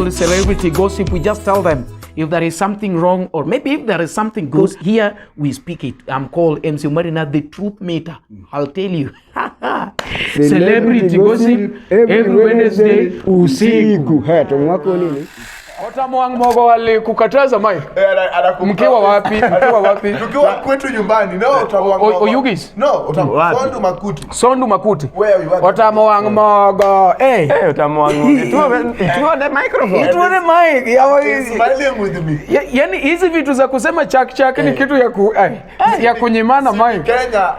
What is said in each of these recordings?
called celebrity gossip. We just tell them if there is something wrong, or maybe if there is something good. Here we speak it. I'm called MC Marina, the truth meter. I'll tell you. Celebrity gossip every Wednesday usiku. Otamwang mogo wali kukataza Mike. Mkiwa wapi? Mkiwa wapi? Tukiwa kwetu nyumbani. No, otamwang mogo. Oyugis? No, Sondu Makuti. Sondu Makuti. Where you are? Otamwang mogo. Hey, otamwang mogo. Ituwa the microphone. Ituwa the mic. Smiling with me. Yani hizi vitu za kusema chak ni kitu ya kunyimana Mike. Kenya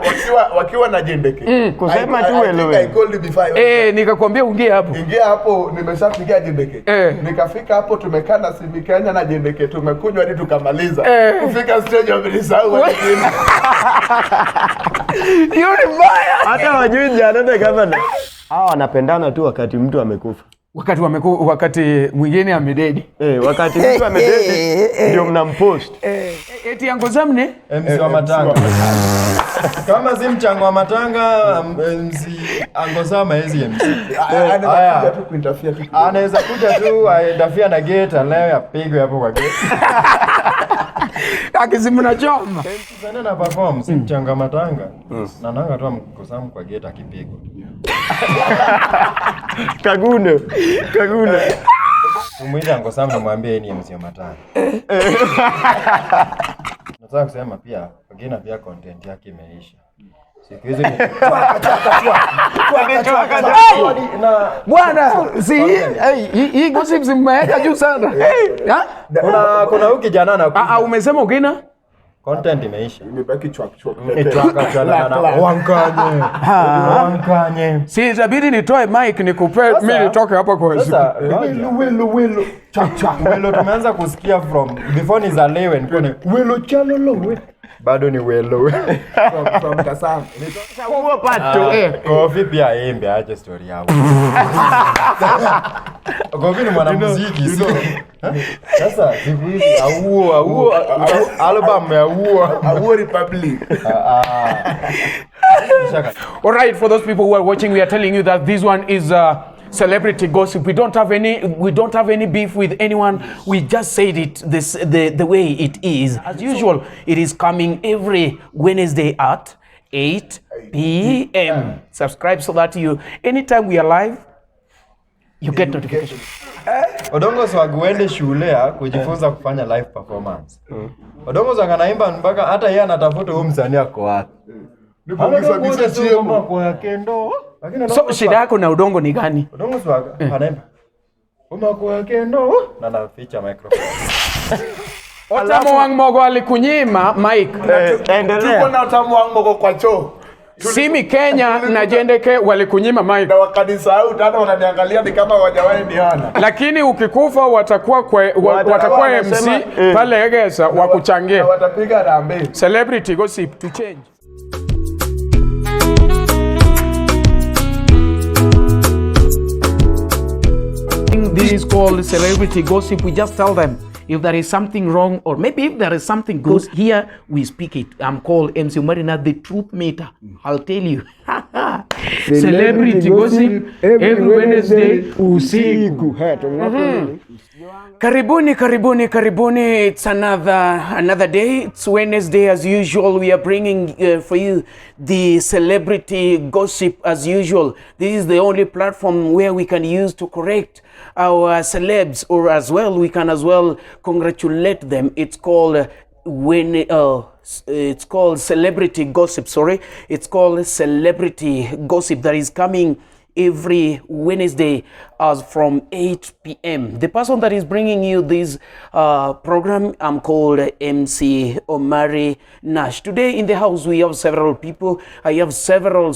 wakiwa na jendeke. Kusema tu hello. I called you before. Nikakwambia ungie hapo. Ingia hapo, nimeshafikia jendeke. Nikafika hapo tumekaa na Simi Kenya na jendeke, tumekunywa hadi tukamaliza. Kufika stage wamenisahau wengine. Hiyo ni mbaya. Hata wajui Jano kama hawa wanapendana tu wakati mtu amekufa. Wakati mwingine amededi. Wakati mtu amededi ndio mnampost. Eti yangu zamne MC wa matanga. Kama si mchango wa matanga, MC angozama hizi MC. Anakuja tu kuinterfere tu. Anaweza kuja tu aendafia na gate leo apigwe hapo kwa gate. Akizimuna choma. Sana na perform si mchango wa matanga. Na nanga tu amkosamu kwa gate akipigwa. Kagundo. Umwita angosama namwambia ni MC wa matanga. Nataka kusema pia wengine pia content yake imeisha. Siku hizi ni bwana hii gossip zimeweka juu sana. Kuna huyu kijana na umesema ukina content imeisha. Imebaki chwak. Wankanye. Si itabidi nitoe mic nikupe mimi nitoke hapa kwa sasa. Welo. Welo tumeanza kusikia from before nizalewe nikone welo chalolo. Bado ni welo. From Kasam. Kwa pato Kofi pia embe aje story yao. Kofi ni mwanamuziki so. Sasa siku hizi auo album ya auo Republic. All right, for those people who are watching, we are telling you that this one is celebrity gossip. We don't have any beef with anyone. We just said it the way it is. As usual, it is coming every Wednesday at 8 p.m. Subscribe so that anytime we are live, you get notification. Odongo swaguende shule ya kujifunza kufanya live performance. Odongo swanganaimba mpaka hata yeye anatafuta huyo msanii ako wapi. So shida yako na Udongo ni gani? Udongo swaga anaimba umako kendo na naficha microphone. Otamwang mogo alikunyima mic. Tuko na otamwang mogo kwa choo. Simi Kenya na jendeke walikunyima mic. Na wakanisahau tata wananiangalia ni kama hawajawahi niona. Lakini ukikufa watakuwa MC pale Egesa wakuchangia. Watapiga rambe. Celebrity gossip to change. This is called celebrity gossip. We just tell them if there is something wrong, or maybe if there is something good. Here we speak it. I'm called MC Marina, the truth meter. I'll tell you. Celebrity gossip every Wednesday usiku. Karibuni. It's another day. It's Wednesday as usual. We are bringing for you the celebrity gossip as usual. This is the only platform where we can use to correct our celebs, or as well we can as well congratulate them. It's called it's called celebrity gossip. It's called celebrity gossip that is coming every Wednesday as from 8 p.m. The person that is bringing you this program, I'm called MC Omari Nash. Today in the house we have several people. I have several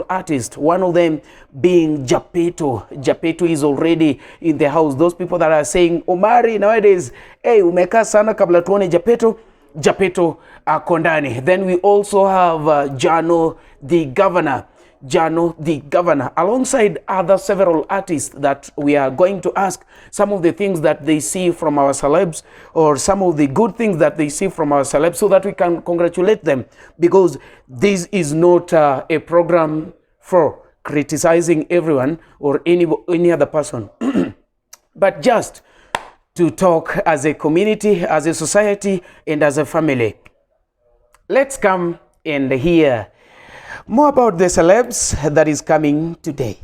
artists. One of them being Japeto. Japeto is already in the house. Those people that are saying, Omari nowadays, hey, umeka sana kabla tuone Japeto kondani. Then we also have Jano the governor, alongside other several artists that we are going to ask some of the things that they see from our celebs, or some of the good things that they see from our celebs, so that we can congratulate them, because this is not a program for criticizing everyone or any other person. but just to talk as a community, as a society, and as a family. Let's come and hear more about the celebs that is coming today.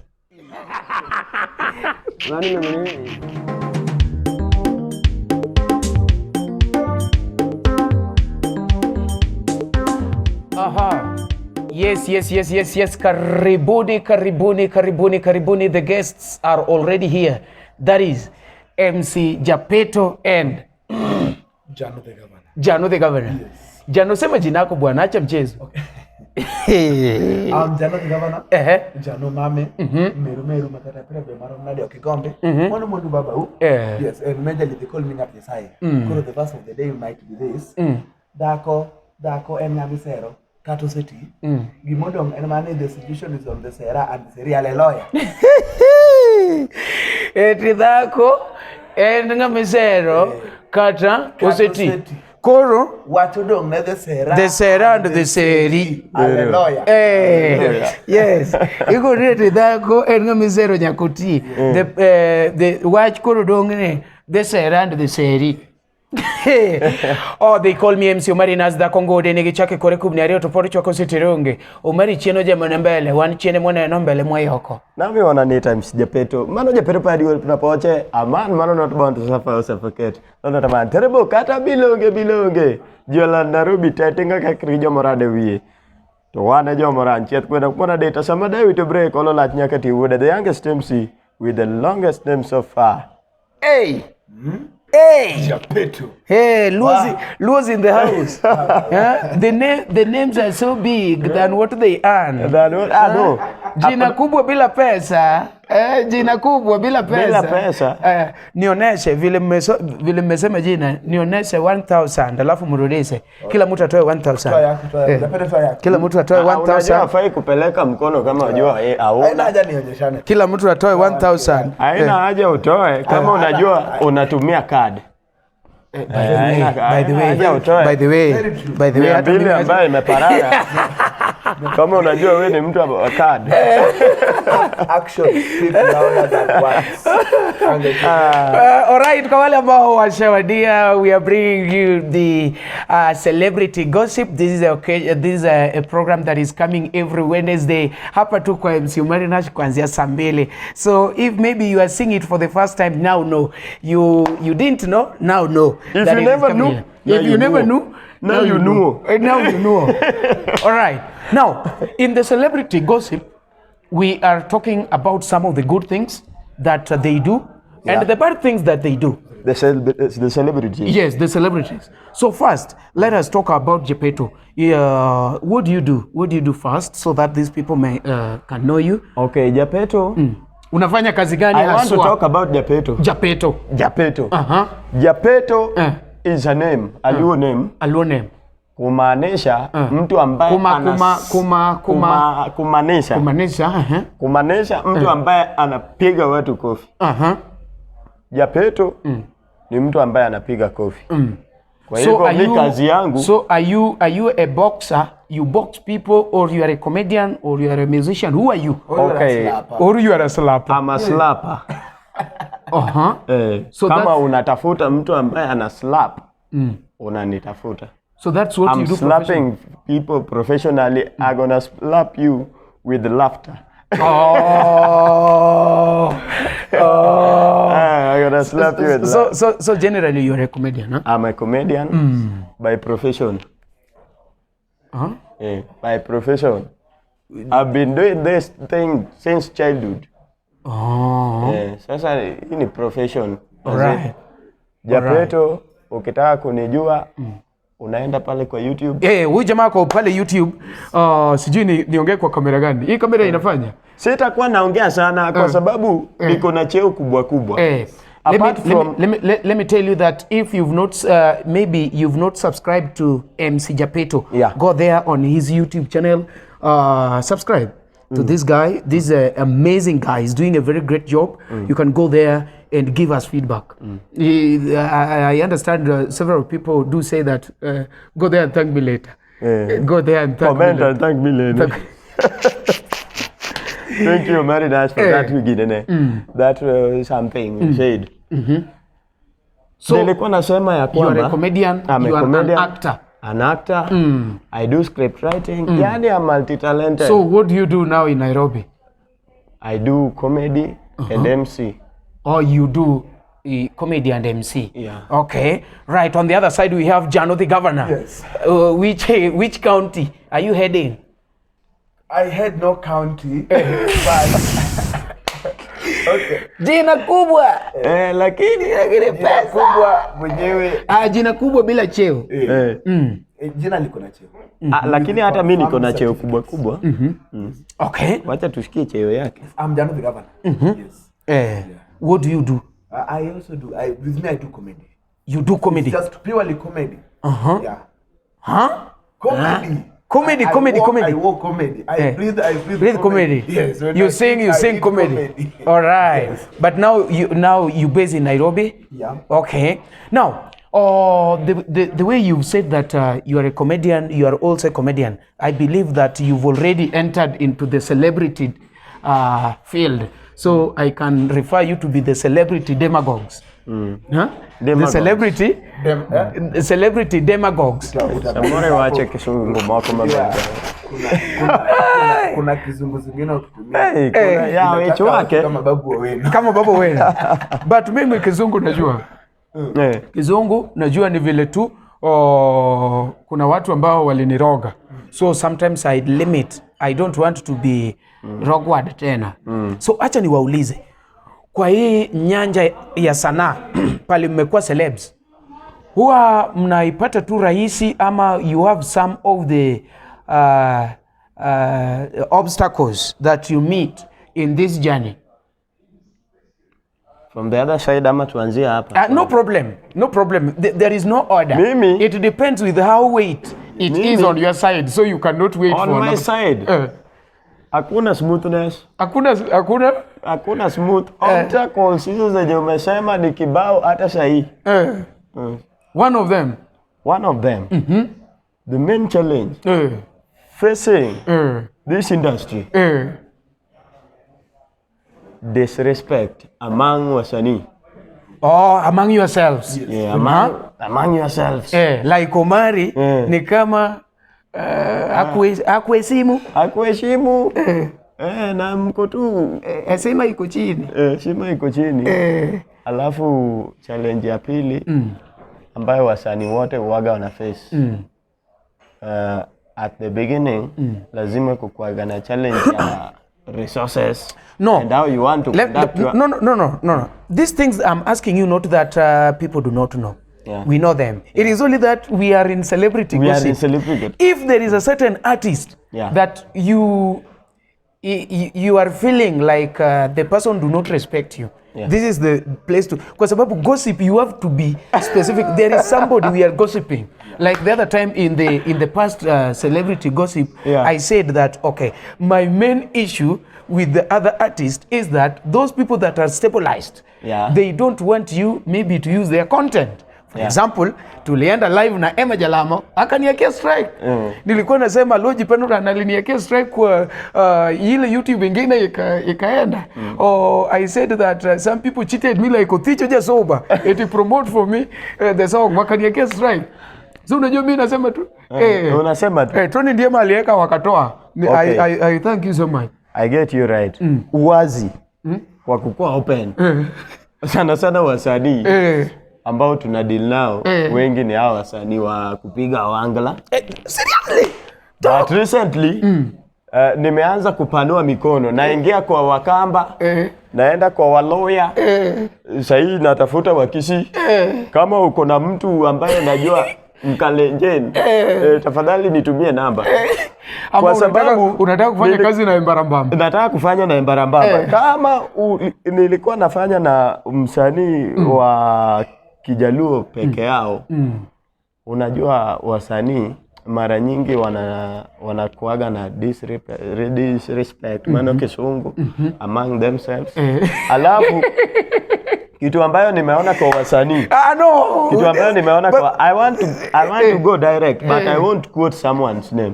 Aha. Yes. Karibuni. The guests are already here. That is MC Japeto and Jano the governor. Jano the governor. Yes. Jano, sema jina yako bwana, acha mchezo. Okay. Jano the governor. Jano mame. Meru matarapira be maro nadi okigombe. Mono modu baba u. Yes, and majorly they call me Ngati Sai. Because the verse of the day might be this. Dako en ngamisero. Kato City. Gimodong and money the situation is on the Sera and the real lawyer. Etidako en ngamisero kata City. Koro Watudong ne the Sera. The Sera and the Seri. Hallelujah. Yes. Iko rete dako en ngamisero nyakoti. The watch koro dong ne the Sera and the Seri. Oh, they call me MC Omari Nazda Kongo de negi chake kore kubni ario topori chwako sitironge. Omari chieno je mbele, wani chiene mwana mbele mwa yoko. Nami wananiita MC Japeto. Mano Japeto padi tunapoche aman mano not bound to suffer or suffocate. Nono taman terrible kata bilonge. Jola Nairobi tatinga kakrijo morade wiye. To wana jo moran chet kwenda kupona data sama David to break all lat nyakati wood the youngest MC with the longest name so far. Hey. Japeto. Hey, Luo's in the house. The names are so big than what they earn. No. Jina kubwa bila pesa. Jina kubwa bila pesa. Nioneshe vile mmesema jina, nioneshe 1000 alafu mrudishe. Kila mtu atoe 1000. Kila mtu atoe 1000. Unajua hafai kupeleka mkono kama unajua Haina haja nionyeshane. Kila mtu atoe 1000. Haina haja utoe kama unajua unatumia card. By the way, Bili ambaye imeparara. Kama unajua wewe ni mtu wa card. Action speak louder than words. Alright, kwa wale ambao washawadia, we are bringing you the celebrity gossip. This is a program that is coming every Wednesday. Hapa tu kwa MC Omari Nash kuanzia saa 2. So if maybe you are seeing it for the first time, now know. You didn't know, now know. If you never knew, if you never knew, now you know. Now you know. All right. Now, in the celebrity gossip, we are talking about some of the good things that they do and the bad things that they do. The celebrities. Yes, the celebrities. So first, let us talk about Japeto. What do you do? What do you do first so that these people may can know you? Okay, Japeto. Unafanya kazi gani I want to talk about Japeto. Japeto. Japeto is a name, a luo name. A luo name. Kumaanisha mtu ambaye kumaanisha mtu ambaye anapiga watu kofi. Japeto ni mtu ambaye anapiga kofi. Kwa hivyo ni kazi yangu. So are you a boxer? You box people, or you are a comedian, or you are a musician? Who are you? Okay. Or you are a slapper? I'm a slapper. So kama unatafuta mtu ambaye ana slap, unanitafuta. So that's what you do. I'm slapping people professionally. I'm gonna slap you with laughter. I'm gonna slap you with laughter. So generally you're a comedian, huh? I'm a comedian by profession. By profession. I've been doing this thing since childhood. Sasa hii ni profession. Alright. Japeto, ukitaka kunijua, unaenda pale kwa YouTube. Huyu jamaa kwa pale YouTube, sijui niongee kwa kamera gani. Hii kamera inafanya? Sitakuwa naongea sana kwa sababu niko na cheo kubwa. Let me tell you that if you've not maybe you've not subscribed to MC Japeto, go there on his YouTube channel, subscribe to this guy. This amazing guy. He's doing a very great job. You can go there and give us feedback. I understand several people do say that go there and thank me later. Go there and thank me later. Comment and thank me later. Thank you very much for that beginning. That something said. So nilikuwa nasema ya you kwamba are a comedian, I'm you a are comedian, an actor. an actor. I do script writing. Yani I'm multi-talented. So what do you do now in Nairobi? I do comedy and MC. Or you do comedy and MC? Yeah. Okay. Right. On the other side, we have Jano, the governor. Yes. Which county are you heading? I had no county, but okay. Jina kubwa. Lakini Jina kubwa mwenyewe. Jina kubwa bila cheo. Jina liko na cheo. Lakini hata mimi niko na cheo kubwa. Okay. Wacha tusikie cheo yake. I'm Jano the governor. Yes. What do you do? I also do. With me, I do comedy. You do comedy? It's just purely comedy. Yeah. Huh? Comedy. Comedy. I walk comedy. I breathe comedy. Yes. You sing comedy. All right. Yes. But now you based in Nairobi? Yeah. Okay. Now, the way you've said that you are a comedian, you are also a comedian. I believe that you've already entered into the celebrity field. So I can refer you to be the celebrity demagogues. Huh? The celebrity demagogues. Samore wache kizungu mako mabaya. Kuna kizungu zingine ukitumia. Ya wecho wake kama babu wenu. Kama babu wenu. But mimi kizungu najua. Kizungu najua ni vile tu kuna watu ambao waliniroga. So sometimes I limit. I don't want to be rogward tena. So acha niwaulize. Kwa hii nyanja ya sanaa pale mmekuwa celebs, huwa mnaipata tu rahisi ama you have some of the obstacles that you meet in this journey? From the other side ama tuanzie hapa? No problem. There is no order. Mimi? It depends with how weight it is on your side, so you cannot wait on for my side. Hakuna smoothness. Hakuna smooth. Obstacles hizo zenye umesema ni kibao hata sahi. One of them. The main challenge facing this industry. Disrespect among wasanii. Among yourselves. Yeah, among yourselves. Like Omari ni kama hakuheshimu. Na mko tu sema iko chini. Sema iko chini. Alafu challenge ya pili ambayo wasanii wote huaga wana face. At the beginning lazima kukuaga na challenge ya resources. No. And how you want to No. These things I'm asking you, not that people do not know. Yeah. We know them. It is only that we are in celebrity gossip. If there is a certain artist that you are feeling like the person do not respect you, this is the place to. Kwa sababu gossip, you have to be specific. There is somebody we are gossiping. Like the other time in the past celebrity gossip, I said that my main issue with the other artist is that those people that are stabilized, they don't want you maybe to use their content. For example, tulienda live na Emma Jalamo, akaniekea strike. Nilikuwa nasema Loji Penura aliniekea strike kwa ile YouTube ingine ikaenda. I said that some people cheated me like Othicho Jasoba. It promote for me the song, wakaniekea strike. So unajua mimi nasema tu unasema tu Tony ndiye aliweka wakatoa. I thank you so much. I get you right. Uwazi wa kukua open. Sana wasanii ambao tuna deal nao wengi ni hao wasanii wa kupiga wangala. Seriously? But recently nimeanza kupanua mikono, naingia kwa Wakamba, naenda kwa Waloya, sahii natafuta Wakisi. Kama uko na mtu ambaye najua Mkalenjeni, tafadhali nitumie namba. Kwa sababu unataka kufanya kazi na Embarambamba. Nataka kufanya na Embarambamba. Kama nilikuwa nafanya na msanii wa Kijaluo peke yao. Unajua wasanii mara nyingi wanakuaga na disrespect maana kisungu among themselves. Alafu Kitu ambayo nimeona kwa wasanii. No. Kitu ambayo nimeona kwa I want to go direct but I won't quote someone's name.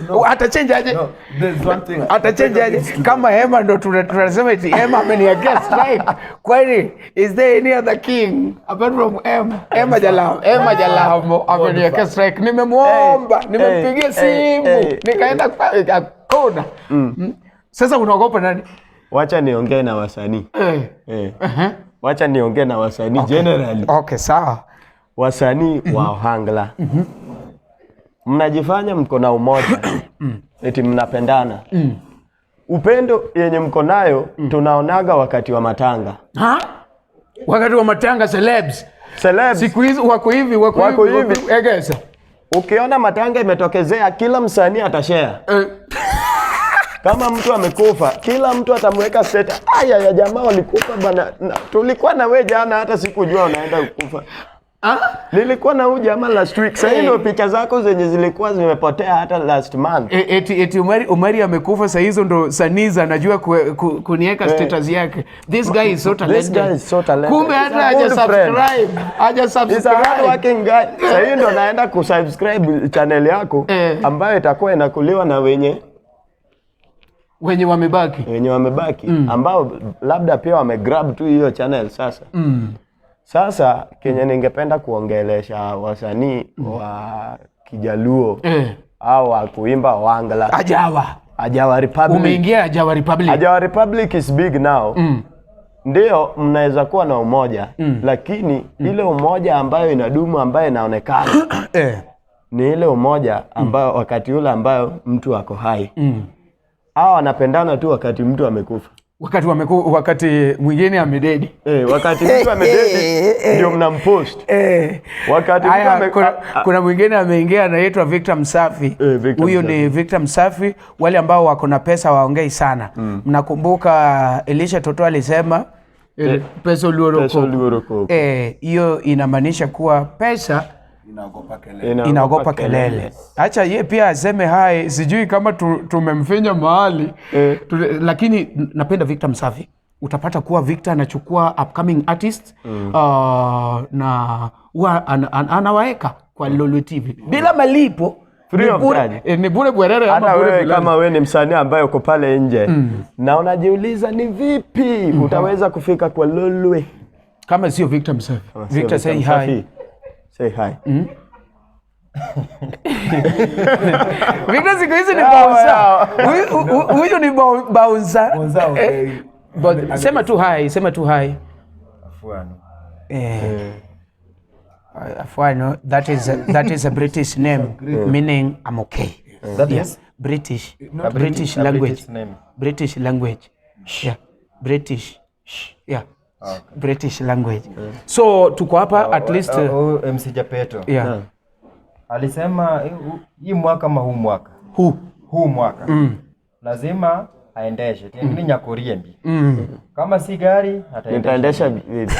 No. Atachange aje. No, there's one thing. Atachange aje. Kama Emma ndo tunasema eti Emma ameniwekea strike. Kwani is there any other king apart from Emma Jalamo ameniwekea strike. Nimemuomba, nimempigia simu, nikaenda kwa kona. Sasa unaogopa nani? Wacha niongee na wasanii. Wacha niongee na wasanii generally. Okay, sawa. Wasanii wa Ohangla. Mnajifanya mko na umoja. Eti mnapendana. Upendo yenye mko nayo tunaonaga wakati wa matanga. Wakati wa matanga celebs. Siku hizi wako hivi. Egesa. Ukiona matanga imetokezea kila msanii atashare. Kama mtu amekufa, kila mtu atamweka status. Ya jamaa walikufa bana. Tulikuwa na wewe jana hata sikujua unaenda kukufa. Nilikuwa na huyu jamaa last week. Sasa ndio picha zako zenye zilikuwa zimepotea hata last month. Eti Umari amekufa, sasa hizo ndo Saniza anajua kuniweka status yake. This guy is so talented. Kumbe hata haja subscribe. He's a hard working guy. Sasa ndo naenda kusubscribe channel yako ambayo itakuwa inakuliwa na wenye wamebaki ambao labda pia wamegrab tu hiyo channel sasa. Sasa Kenya ningependa kuongelesha wasanii wa Kijaluo au wa kuimba Ohangla. Ajawa Republic. Umeingia Ajawa Republic. Ajawa Republic is big now. Ndio mnaweza kuwa na umoja lakini ile umoja ambayo inadumu ambayo inaonekana ni ile umoja ambayo wakati ule ambayo mtu ako hai. Hao wanapendana tu wakati mtu amekufa. Wakati mwingine amededi. Wakati mtu amededi ndio mnampost. Wakati kuna mwingine ameingia anaitwa Victor Msafi. Huyo ni Victor Msafi. Wale ambao wako na pesa waongei sana. Mnakumbuka Elisha Toto alisema pesa luoroko. Hiyo inamaanisha kuwa pesa inaogopa kelele. Acha yeye pia aseme hai, sijui kama tumemfinya mahali. Lakini napenda Victor Msafi. Utapata kuwa Victor anachukua upcoming artists na anawaeka kwa Lolo TV bila malipo. Ni bure bwerere ama bure wewe kama wewe ni msanii ambaye uko pale nje na unajiuliza ni vipi utaweza kufika kwa Lolo kama sio Victor Msafi. Victor say hi. Say hi. Victor siku hizi ni bouncer. Huyu ni bouncer. But sema tu hi. Afuano. That is a British name meaning I'm okay. That is British language. British language. Yeah. British. Yeah. Okay. British language. So tuko hapa at least MC Japeto. Yeah. Alisema hii mwaka ama huu mwaka. Huu mwaka. Lazima aendeshe. Tiengini nyakoriendi. Kama si gari ataendesha bibi.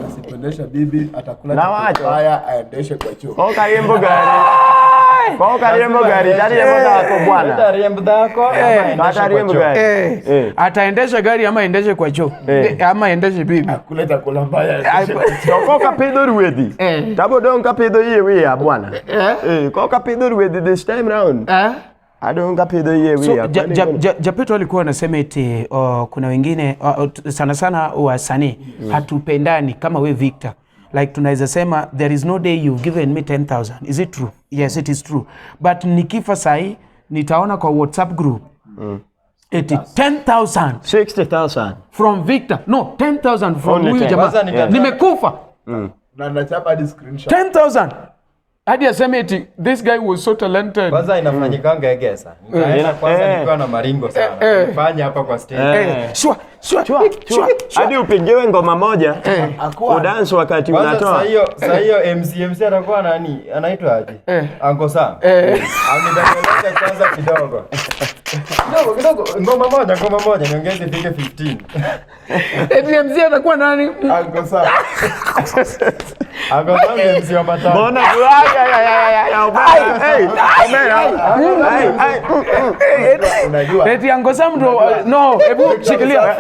Asipendesha bibi atakula haya aendeshe kwa choo. Koka yembo gari. Tari yako bwana. Ataendesha gari ama aendeshe kwa choo. Ama aendeshe bibi. Kuleta kula mbaya. Koka pido ruedi. Tabo don ka pido yewe ya bwana. Koka pido ruedi this time round. Adonga pido yewe ya. Japeto alikuwa anasema eti kuna wengine sana wasanii hatupendani kama we Victor. Like tunaweza sema there is no day you've given me 10,000. Is it true? Yes, it is true. But nikifa sahi nitaona kwa WhatsApp group. Eti 10,000. 60,000 from Victor. No, 10,000 from huyu jamaa. Nimekufa. Na nachapa hadi screenshot. 10,000. Hadi aseme eti this guy was so talented. Kwanza inafanyikanga Egesa. Kwanza nilikuwa na maringo sana. Nifanye hapa kwa stage. Sure. Hadi upigiwe ngoma moja. Udance wakati unatoa. Sasa hiyo MC atakuwa nani? Anaitwa aje? Anko Sam. Au nidapeleka kwanza kidogo. Kidogo ngoma moja niongeze fike 15. Eti MC atakuwa nani? Uncle Sam. Uncle Sam ni MC wa matanga. Mbona Unajua. Eti Uncle Sam ndo no, hebu shikilia.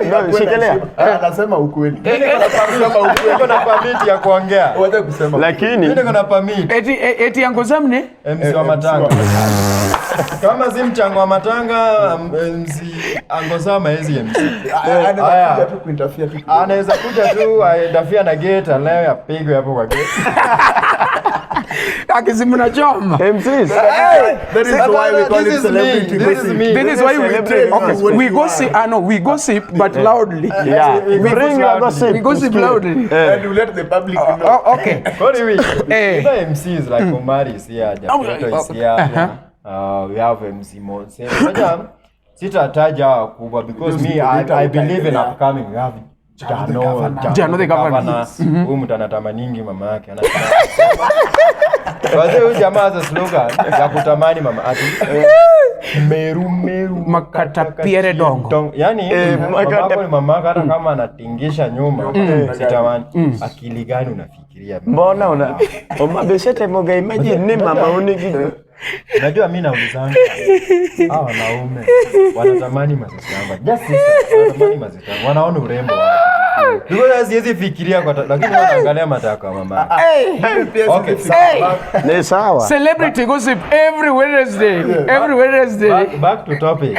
Anasema ukweli. Niko na permit ya kuongea. Wacha kusema. lakini Niko na permit. Eti Uncle Sam ni MC wa matanga. Kama si mchango wa matanga, MC Uncle Sam haezi MC. Anaweza tu kuinterfere tu. Anaweza kuja tu aendafia na gate leo apigwe hapo kwa gate. akisimu na choma. MCs. That is why we call it celebrity. This is me. This is why we gossip. We gossip but loudly. Yeah. We bring your gossip. We gossip loudly. And we let the public know. Okay. What do we? The MCs like Omari is here, Japeto is here. We have MC Monse. Sitataja wakubwa because me I believe in upcoming. We have Jano the governor. Huyu mtu anatamaningi mama yake. Wazee huyu jamaa za slogan ya kutamani mama ati meru makata piere dongo. Yaani mama yako hata kama anatingisha nyuma sitamani. Akili gani unafikiria? Mbona umabeshete moga imagine ni mama uniki. Najua mimi naulizanga hao wanaume wanatamani mazito yangu. Just sister wanatamani mazito yangu. Wanaona urembo wao. Because siwezi fikiria kwa lakini wanaangalia matako ya mama. Okay. Ni sawa. Celebrity gossip every Wednesday. Every Wednesday. Back to topic.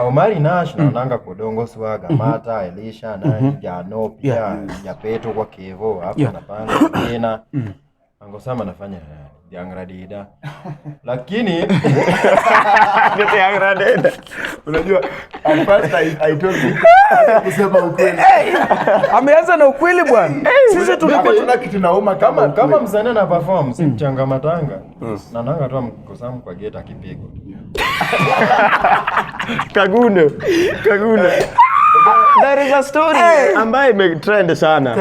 Omari Nash naonanga Kodongo Swaga, Mata, Elisha na Jano pia Japeto kwa Kevo hapo napanga tena. Uncle Sam anafanya Diangradida. Lakini Diangradida. Unajua at first I told you kusema ukweli. Ameanza na ukweli bwana. Sisi tunapata kitu nauma kama msanii na perform si mchanga matanga. Na nanga tu Uncle Sam kwa gate akipigwa. Kagundo. There is a story ambayo imetrend sana.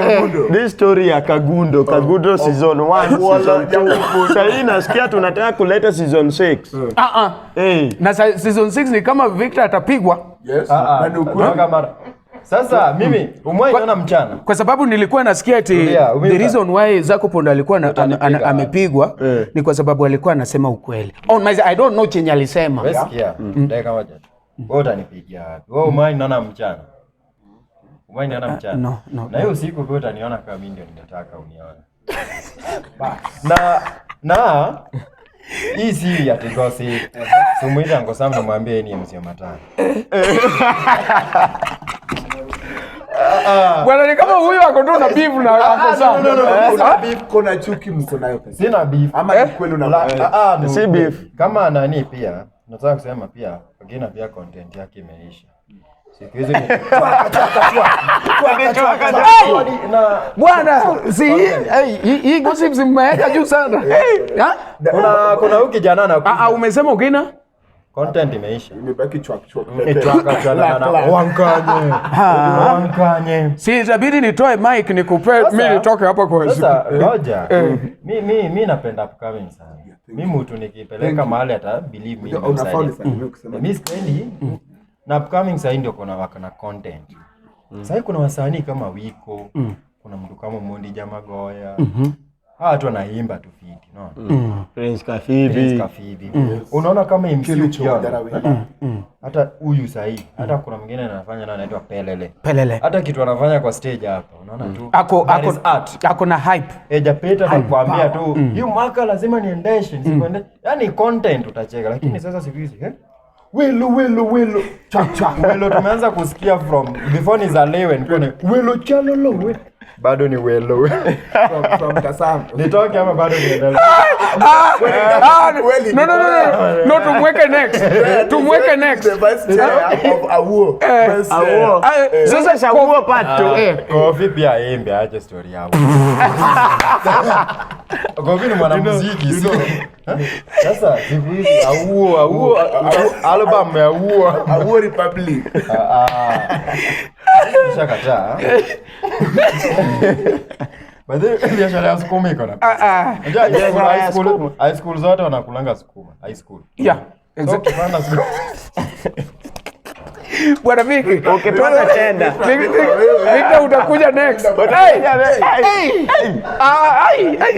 This story ya Kagundo season 1, season 2. Sasa nasikia tunataka kuleta season 6. Na season 6 ni kama Victor atapigwa. Yes. Na ni ukweli. Sasa mimi umwaiona mchana. Kwa sababu nilikuwa nasikia eti the reason why Zako Ponda alikuwa amepigwa ni kwa sababu alikuwa anasema ukweli. I don't know chenye alisema. Wewe sikia. Dakika moja. Wewe utanipigia wapi? Wewe umwaiona mchana. Umwaiona mchana. No. Na hiyo siku wewe utaniona kama mimi ndio ninataka unione. Na hii si ya tegosi. Sumuita Uncle Sam namwambia ni MC matano. Bwana ni kama huyu ako tu na beef na Uncle Sam. Kuna beef, kuna chuki mko nayo pesa. Sina beef. Ama ni kweli una si beef. Kama nani pia, nataka kusema pia, wengine pia content yake imeisha. Siku hizi bwana si hii gossip zimeweka juu sana. Kuna huyu kijana na umesema ukina content imeisha. Imebaki chwak. Wankanye. Si itabidi nitoe mic nikupe mimi nitoke hapa kwa siku. Sasa ngoja. Mimi napenda upcoming sana. Mimi mtu nikipeleka mahali hata believe me. Mimi sipendi na upcoming sasa ndio kuna waka na content. Sasa kuna wasanii kama Wiko, kuna mtu kama Mondi Jamagoya. Hawa watu wanaimba tu fiti, no? Prince Kafibi. Unaona kama MC hata huyu sahi, hata kuna mwingine anafanya na anaitwa Pelele. Hata kitu anafanya kwa stage hapa, unaona tu. Ako na hype. Japeto anakuambia tu, hii mwaka lazima niendeshe, nisipoende. Yaani content utacheka, lakini sasa siku hizi, Welo. Welo tumeanza kusikia from before nizalewe nikone Welo chalolo. Bado ni Welo. From Kasam. Nitoke ama bado niendelee. No, tumweke next. The vice chair of Awuo. Sasa Awuo part 2. Kofi pia aimbe aje story yao. Kofi ni mwanamuziki so. Sasa siku hizi Awuo album ya Awuo Republic. Shakataa. Baadaye biashara ya sukuma iko na. High school zote wanakulanga sukuma. High school. Yeah. So kipanda Bwana Vicky. Ukipata tenda. Victor utakuja next.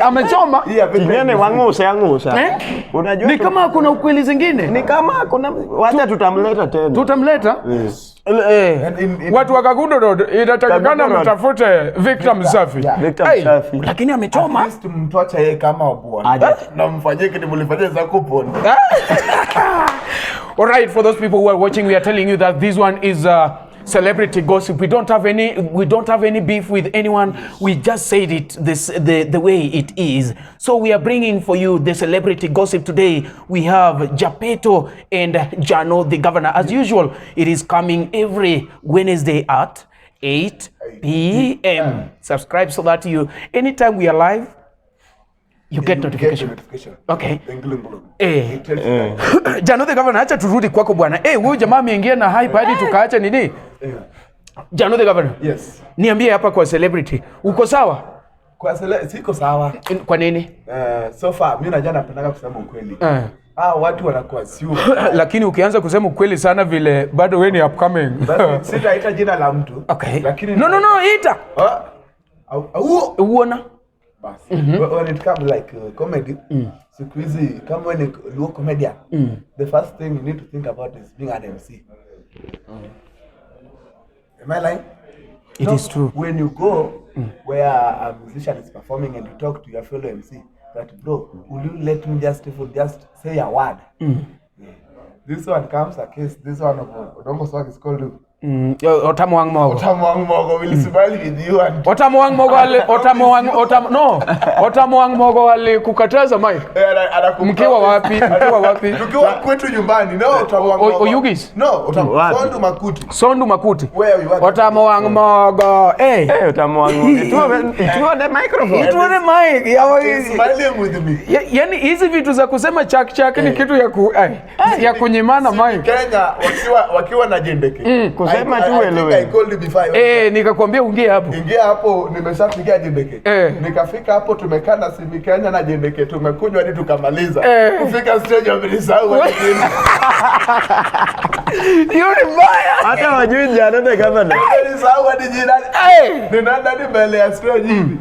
Amechoma. Kinyane wangusa. Unajua Ni kama kuna ukweli zingine. Ni kama kuna wacha tutamleta tena. Tutamleta? Watu wa Kagundo Road inatakikana mtafute Victor Msafi. Victor Msafi. Lakini amechoma. At least mtoacha yeye kama bwana. Na mfanyie kitu mlifanyia za kuponda. All right, for those people who are watching, we are telling you that this one is celebrity gossip. We don't have any beef with anyone. We just said it the way it is. So we are bringing for you the celebrity gossip today. We have Japeto and Jano, the governor. As usual, it is coming every Wednesday at 8 p.m. Subscribe so that anytime we are live, you get notification. Okay. Jano the governor, acha turudi kwako bwana. Huyu jamaa ameingia na hype hadi tukaacha nini? Jano the governor. Yes. Niambie hapa kwa celebrity. Uko sawa? Siko sawa. Kwa nini? So far mimi najua napendanga kusema ukweli. Watu wanakuwa sio. Lakini ukianza kusema ukweli sana vile bado wewe ni upcoming. Basi sitaita jina la mtu. Okay. Lakini No, ita. Uona? When it comes like comedy, siku hizi kama wewe ni low comedian, the first thing you need to think about is being an MC. Am I lying? It is true. When you go where a musician is performing and you talk to your fellow MC, that bro, will you let me just say a word? This one comes a case. This one of Odongo song is called Otamwang Mogo. Otamwang Mogo will smile with you and Otamwang Mogo wale kukataza mic. Mkiwa wapi? Tukiwa kwetu nyumbani. No, Otamwang Mogo. Oyugis? No, Sondu Makuti. Sondu Makuti. Where you are? Otamwang Mogo. Otamwang Mogo. It microphone. It was the mic. Smiling with me. Yaani hizi vitu za kusema chak ni kitu ya kunyimana mic. Kenya wakiwa na jendeke. Kusema tu I called you before. Nikakwambia ungie hapo. Ingia hapo, nimeshapigia jendeke. Nikafika hapo tumekaa na Simi Kenya na jendeke tumekunywa hadi tukamaliza. Kufika stage wamenisahau wengine. Hiyo ni mbaya. Hata wajui Jano the governor. Wamenisahau hadi jirani. Ninaenda hadi mbele ya stage hivi.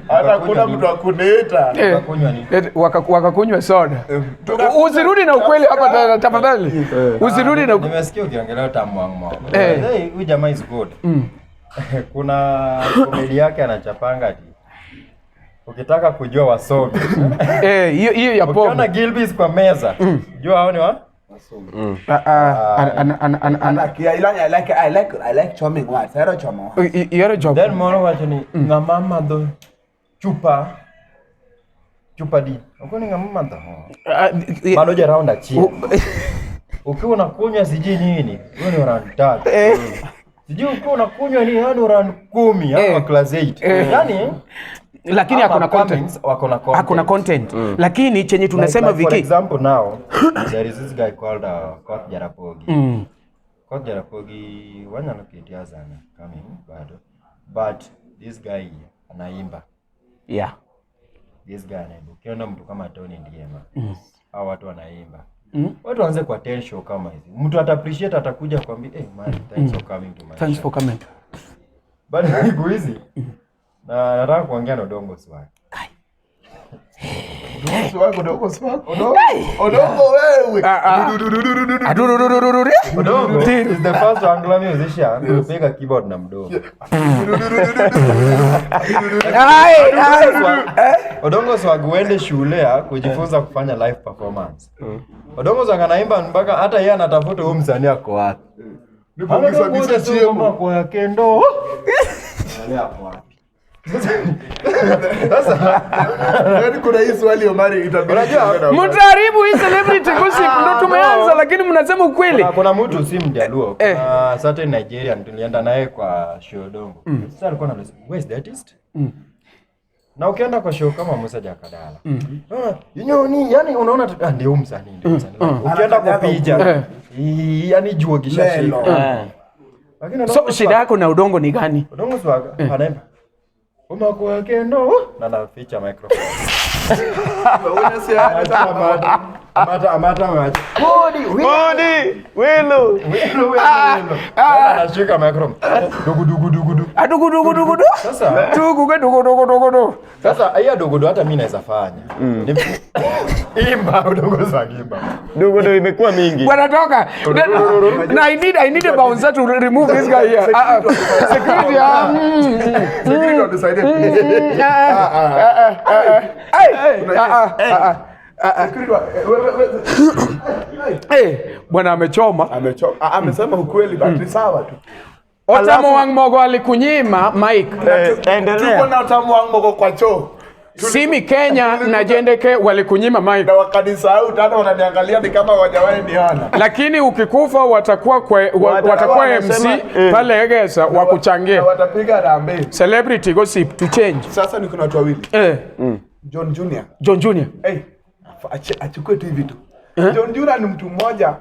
Hata kuna mtu akuniita. Wakakunywa nini? Wakakunywa soda. Usirudi na ukweli hapa tafadhali. Usirudi na nimesikia ukiongelea Otamwang Mogo. Huyu jamaa is good. Kuna komedi yake anachapanga ati ukitaka kujua wasomi. Hiyo ya pombe. Ukiona Gilbis kwa meza, jua hao ni wa wasomi. I like charming words. I don't charm. You're job. Then mwana wacho ni ngamama ndo chupa di. Uko ni ngamama ndo. Bado je round achia. Ukiwa unakunywa siji nini? Wewe ni round 3. Sijui ukiwa unakunywa ni yani round 10 ama class 8. Yaani lakini hakuna content. Hakuna content. Lakini chenye tunasema like, Viki. For example now there is this guy called Koth Jarapogi. Koth Jarapogi wanyanoketi sana coming bado. But this guy anaimba. Yeah. This guy anaimba. Ukiona mtu kama Tony Ndiema. Hao watu wanaimba. Watu waanze kwa attention kama hizi. Mtu atappreciate atakuja kwambia, man, thanks for coming to my show. Thanks for coming. But siku hizi na nataka kuongea na Odongo Swag. Odongo wewe. Odongo is the first Anglo musician to piga keyboard na mdomo. Odongo Swag uende shule kujifunza kufanya live performance. Odongo Swag anaimba mpaka hata yeye anatafuta huyo msanii ako wapi. Nipokuja sio kwa kendo. Angalia hapo wapi. Sasa yani kuna hii swali Omari itabidi. Mtaribu hii celebrity gossip ndo tumeanza lakini mnasema ukweli. Kuna mtu si Mjaluo. Kuna certain Nigerian tulienda naye kwa show Odongo. Sasa alikuwa anasema, "Where is the artist?" Na ukienda kwa show kama Musa Jakadala. Ni yani unaona ndio msanii. Ukienda kwa picha. Yani jua kisha shika. Lakini so shida yako na Odongo ni gani? Odongo Swag anaimba. Umako yake ndo na feature microphone. Amata maji. Bodi, welo. Anashika microphone. Dugu. Adugu. Sasa Dugu. Sasa haya dogodo hata mimi naweza fanya. Imba dogo za kimba. Dogo imekuwa mingi. Bwana toka. No, I need a bouncer to remove this guy here. Security. Security on the side. Bwana amechoma. Amesema ukweli but ni sawa tu. Otamo wang mogo alikunyima Mike. Endelea. Tuko na utamu wangu mogo kwa choo. Simi Kenya na Jendeke walikunyima Mike. Na wakanisahau tena wananiangalia ni kama hawajawahi niona. Lakini ukikufa watakuwa MC pale Egesa wakuchangia. Watapiga rambe. Celebrity gossip to change. Sasa niko na watu wawili. John Junior. Hey, achukue tu hivi tu. John Junior ni mtu mmoja.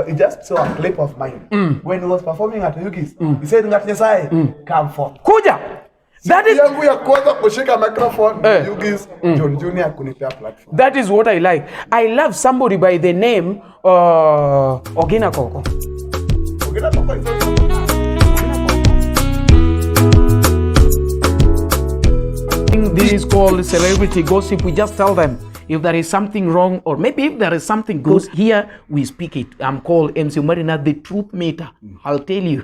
He just saw a clip of mine. When he was performing at Yugis, he said Ngatnyesai, come forth. Kuja. That is yangu ya kwanza kushika microphone Yugis, John Junior kunipea platform. That is what I like. I love somebody by the name Ogina Koko. This is called celebrity gossip. We just tell them if there is something wrong, or maybe if there is something good, here we speak it. I'm called MC Marina, the truth meter. I'll tell you.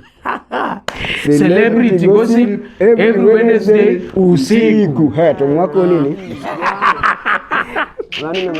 Celebrity gossip every Wednesday usiku. Tumwako nini? Nani